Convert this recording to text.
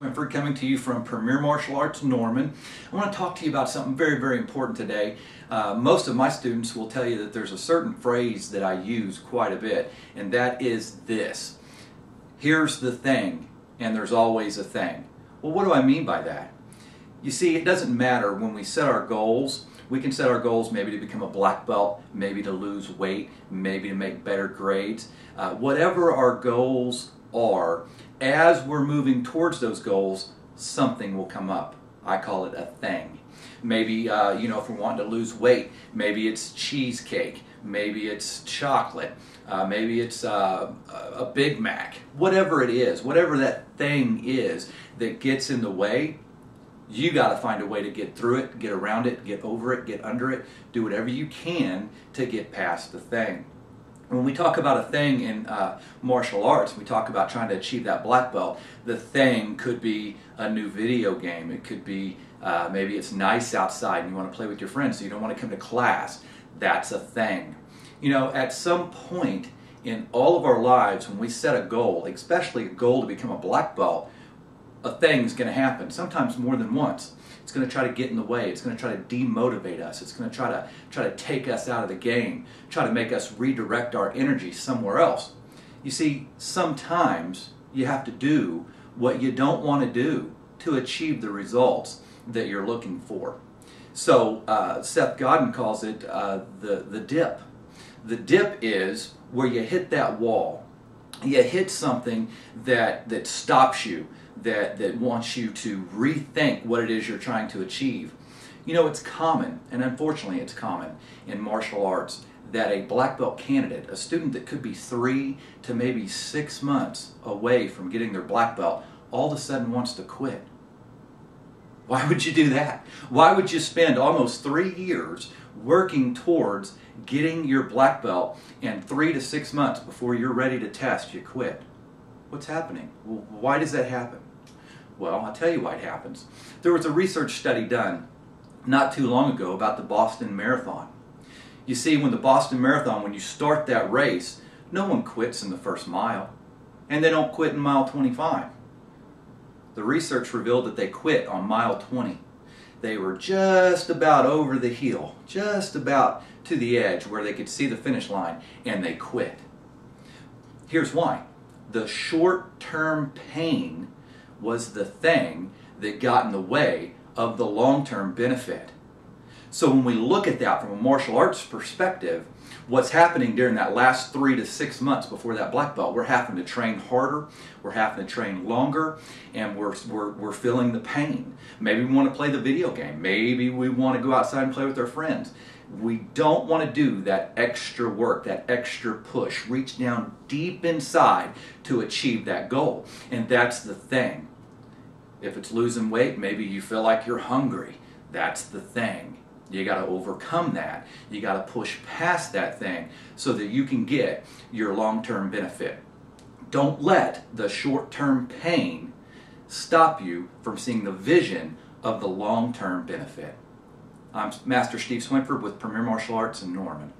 Winford coming to you from Premier Martial Arts Norman. I want to talk to you about something very, very important today. Most of my students will tell you that there's a certain phrase that I use quite a bit, and that is this: here's the thing, and there's always a thing. Well, what do I mean by that? You see, it doesn't matter when we set our goals. We can set our goals maybe to become a black belt, maybe to lose weight, maybe to make better grades. Whatever our goals are, as we're moving towards those goals, something will come up. I call it a thing. Maybe, if we're wanting to lose weight, maybe it's cheesecake, maybe it's chocolate, maybe it's a Big Mac. Whatever it is, whatever that thing is that gets in the way, you got to find a way to get through it, get around it, get over it, get under it, do whatever you can to get past the thing. When we talk about a thing in martial arts, we talk about trying to achieve that black belt. The thing could be a new video game. It could be maybe it's nice outside and you want to play with your friends, so you don't want to come to class. That's a thing. You know, at some point in all of our lives, when we set a goal, especially a goal to become a black belt, a thing's going to happen, sometimes more than once. It's going to try to get in the way. It's going to try to demotivate us. It's going to try to take us out of the game, try to make us redirect our energy somewhere else. You see, sometimes you have to do what you don't want to do to achieve the results that you're looking for. So Seth Godin calls it the dip. The dip is where you hit that wall. You hit something that stops you, that wants you to rethink what it is you're trying to achieve. You know, it's common, and unfortunately it's common in martial arts, that a black belt candidate, a student that could be 3 to maybe 6 months away from getting their black belt, all of a sudden wants to quit. Why would you do that? Why would you spend almost 3 years working towards getting your black belt, and 3 to 6 months before you're ready to test, you quit? What's happening? Well, why does that happen? Well, I'll tell you why it happens. There was a research study done not too long ago about the Boston Marathon. You see, when the Boston Marathon, when you start that race, no one quits in the first mile, and they don't quit in mile 25. The research revealed that they quit on mile 20. They were just about over the hill, just about to the edge where they could see the finish line, and they quit. Here's why. The short-term pain was the thing that got in the way of the long-term benefit. So when we look at that from a martial arts perspective, what's happening during that last 3 to 6 months before that black belt, we're having to train harder, we're having to train longer, and we're feeling the pain. Maybe we want to play the video game. Maybe we want to go outside and play with our friends. We don't want to do that extra work, that extra push, reach down deep inside to achieve that goal. And that's the thing. If it's losing weight, maybe you feel like you're hungry. That's the thing. You got to overcome that. You got to push past that thing so that you can get your long-term benefit. Don't let the short-term pain stop you from seeing the vision of the long-term benefit. I'm Master Steve Swinford with Premier Martial Arts in Norman.